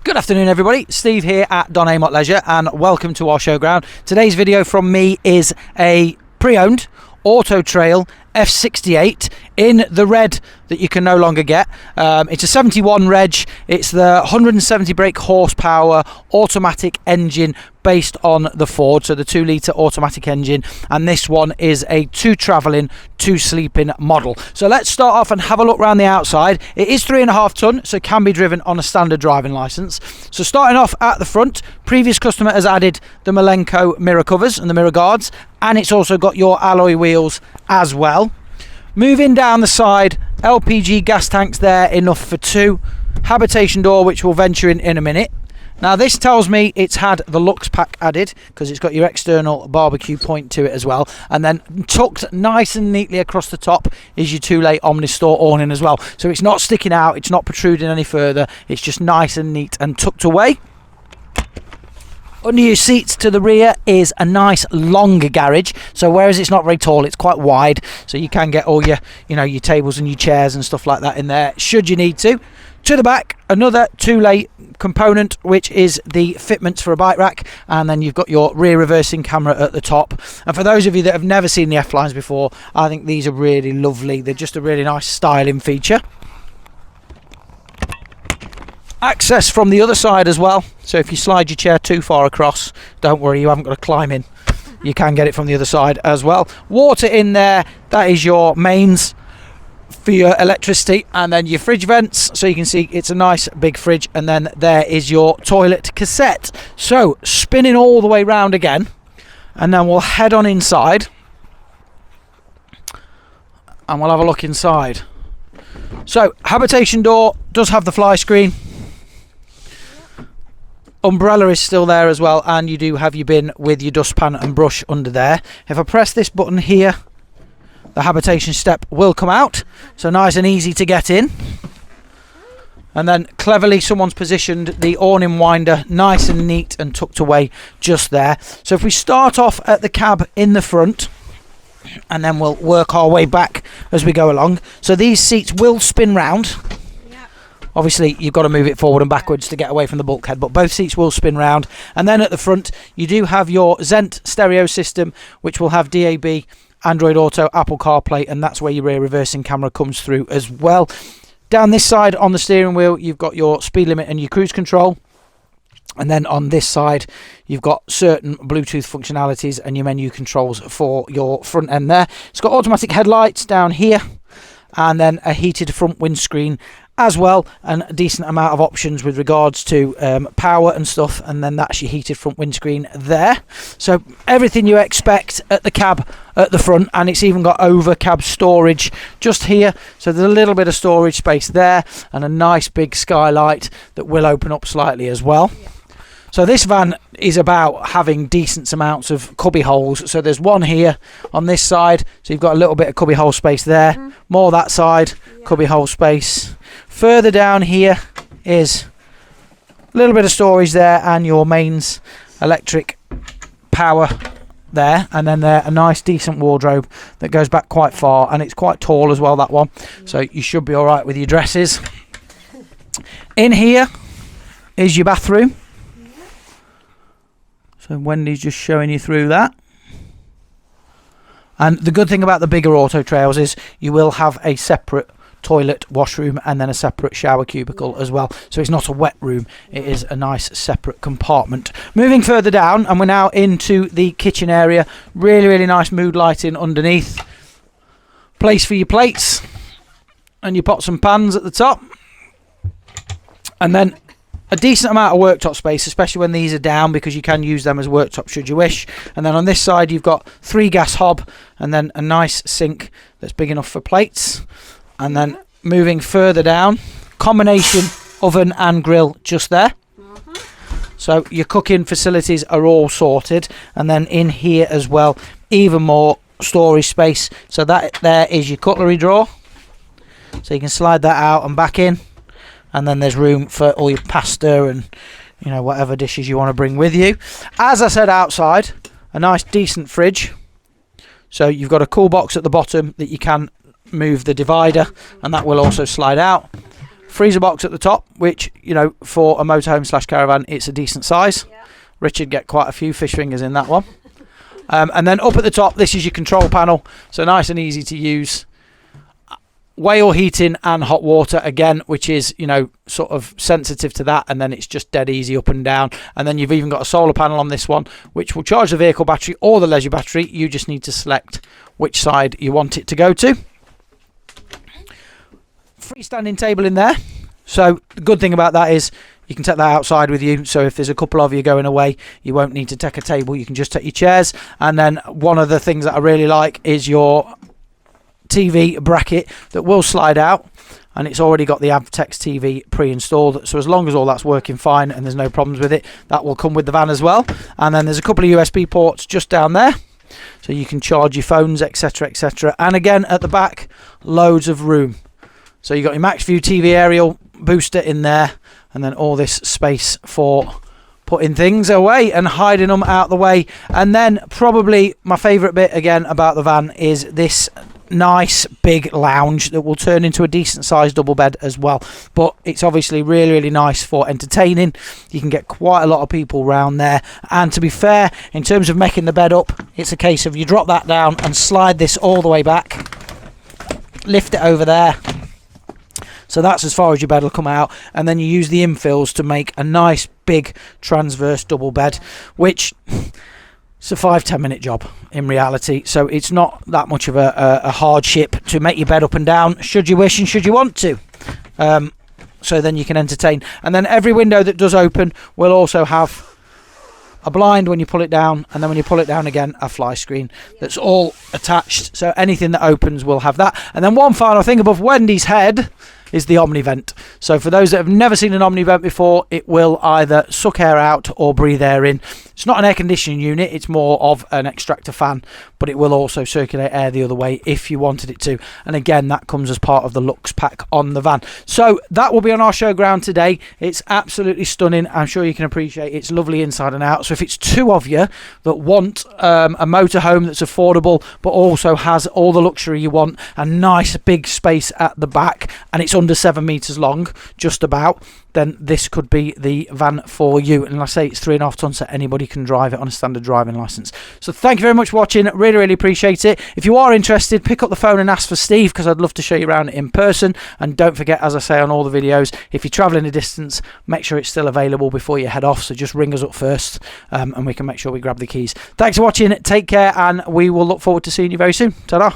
Good afternoon everybody, Steve here at Don Amott Leisure and welcome to our showground. Today's video from me is a pre-owned Auto-Trail F68 in the red that you can no longer get. It's a 71 reg, it's the 170 brake horsepower automatic engine based on the Ford, so the 2-litre automatic engine, and this one is a 2 travelling, 2 sleeping model. So let's start off and have a look around the outside. It is 3.5 tonne, so it can be driven on a standard driving licence. So starting off at the front, previous customer has added the Malenko mirror covers and the mirror guards, and it's also got your alloy wheels as well. Moving down the side, LPG gas tanks there, enough for 2. Habitation door, which we'll venture in a minute. Now this tells me it's had the Lux pack added because it's got your external barbecue point to it as well, and then tucked nice and neatly across the top is your 2-lay Omnistore awning as well, so it's not sticking out, it's not protruding any further, it's just nice and neat and tucked away. Under your seats to the rear is a nice longer garage, so whereas it's not very tall, it's quite wide, so you can get all your your tables and your chairs and stuff like that in there should you need to. To the back, another 2-lay component, which is the fitments for a bike rack, and then you've got your rear reversing camera at the top. And for those of you that have never seen the F-Lines before, I think these are really lovely. They're just a really nice styling feature. Access from the other side as well, so if you slide your chair too far across, don't worry, you haven't got to climb in. You can get it from the other side as well. Water in there, that is your mains for your electricity, and then your fridge vents, so you can see it's a nice big fridge, and then there is your toilet cassette. So spinning all the way round again, and then we'll head on inside and we'll have a look inside. So habitation door does have the fly screen, umbrella is still there as well, and you do have your bin with your dustpan and brush under there. If I press this button here, the habitation step will come out, so nice and easy to get in. And then cleverly someone's positioned the awning winder nice and neat and tucked away just there. So if we start off at the cab in the front, and then we'll work our way back as we go along. So these seats will spin round. Obviously you've got to move it forward and backwards to get away from the bulkhead, but both seats will spin round. And then at the front you do have your Zent stereo system, which will have DAB, Android Auto, Apple CarPlay, and that's where your rear reversing camera comes through as well. Down this side on the steering wheel you've got your speed limit and your cruise control, and then on this side you've got certain Bluetooth functionalities and your menu controls for your front end there. It's got automatic headlights down here, and then a heated front windscreen as well, and a decent amount of options with regards to power and stuff, and then that's your heated front windscreen there. So everything you expect at the cab at the front, and it's even got over cab storage just here, so there's a little bit of storage space there, and a nice big skylight that will open up slightly as well. So this van is about having decent amounts of cubby holes. So there's one here on this side, so you've got a little bit of cubby hole space there, more that side, cubby hole space. Further down here is a little bit of storage there, and your mains electric power there, and then there a nice decent wardrobe that goes back quite far, and it's quite tall as well, that one, so you should be all right with your dresses. In here is your bathroom. So Wendy's just showing you through that. And the good thing about the bigger Auto-Trails is you will have a separate toilet, washroom, and then a separate shower cubicle as well. So it's not a wet room, it is a nice separate compartment. Moving further down, and we're now into the kitchen area. Really nice mood lighting underneath. Place for your plates and your pots and pans at the top. And then a decent amount of worktop space, especially when these are down, because you can use them as worktop should you wish. And then on this side you've got 3 gas hob, and then a nice sink that's big enough for plates. And then moving further down, combination oven and grill just there. So your cooking facilities are all sorted. And then in here as well, even more storage space. So that there is your cutlery drawer, so you can slide that out and back in. And then there's room for all your pasta and whatever dishes you want to bring with you. As I said, outside a nice decent fridge, so you've got a cool box at the bottom that you can move the divider, and that will also slide out. freezer box at the top, which, you know, for a motorhome slash caravan, it's a decent size. Yeah. Richard get quite a few fish fingers in that one. And then up at the top, this is your control panel, so nice and easy to use. Whale heating and hot water again, which is, you know, sort of sensitive to that, and then it's just dead easy up and down. And then you've even got a solar panel on this one, which will charge the vehicle battery or the leisure battery. You just need to select which side you want it to go to. Freestanding table in there. So the good thing about that is you can take that outside with you, so if there's a couple of you going away, you won't need to take a table, you can just take your chairs. And then one of the things that I really like is your TV bracket that will slide out, and it's already got the Avtex TV pre-installed, so as long as all that's working fine and there's no problems with it, that will come with the van as well. And then there's a couple of USB ports just down there, so you can charge your phones, etc, etc. And again, at the back, loads of room. So you've got your max view TV aerial booster in there, and then all this space for putting things away and hiding them out the way. And then probably my favourite bit again about the van is this nice big lounge that will turn into a decent sized double bed as well. But it's obviously really, really nice for entertaining. You can get quite a lot of people round there, and to be fair, in terms of making the bed up, it's a case of you drop that down and slide this all the way back, lift it over there. So that's as far as your bed will come out, and then you use the infills to make a nice big transverse double bed, which it's a 5-10 minute job in reality. So it's not that much of a hardship to make your bed up and down, should you wish and should you want to. So then you can entertain. And then every window that does open will also have a blind when you pull it down, and then when you pull it down again, a fly screen that's all attached. So anything that opens will have that. And then one final thing above Wendy's head is the Omni vent. So for those that have never seen an Omni vent before, it will either suck air out or breathe air in. It's not an air conditioning unit, it's more of an extractor fan, but it will also circulate air the other way if you wanted it to. And again, that comes as part of the looks pack on the van. So that will be on our showground today. It's absolutely stunning. I'm sure you can appreciate it's lovely inside and out. So if it's two of you that want a motorhome that's affordable but also has all the luxury you want, a nice big space at the back, and it's under 7 meters long, just about, then this could be the van for you. And like I say, it's 3.5 tons, so anybody can drive it on a standard driving license. So thank you very much for watching. Really, really appreciate it. If you are interested, pick up the phone and ask for Steve, because I'd love to show you around in person. And don't forget, as I say on all the videos, if you're traveling a distance, make sure it's still available before you head off. So just ring us up first, and we can make sure we grab the keys. Thanks for watching. Take care, and we will look forward to seeing you very soon. Ta-da.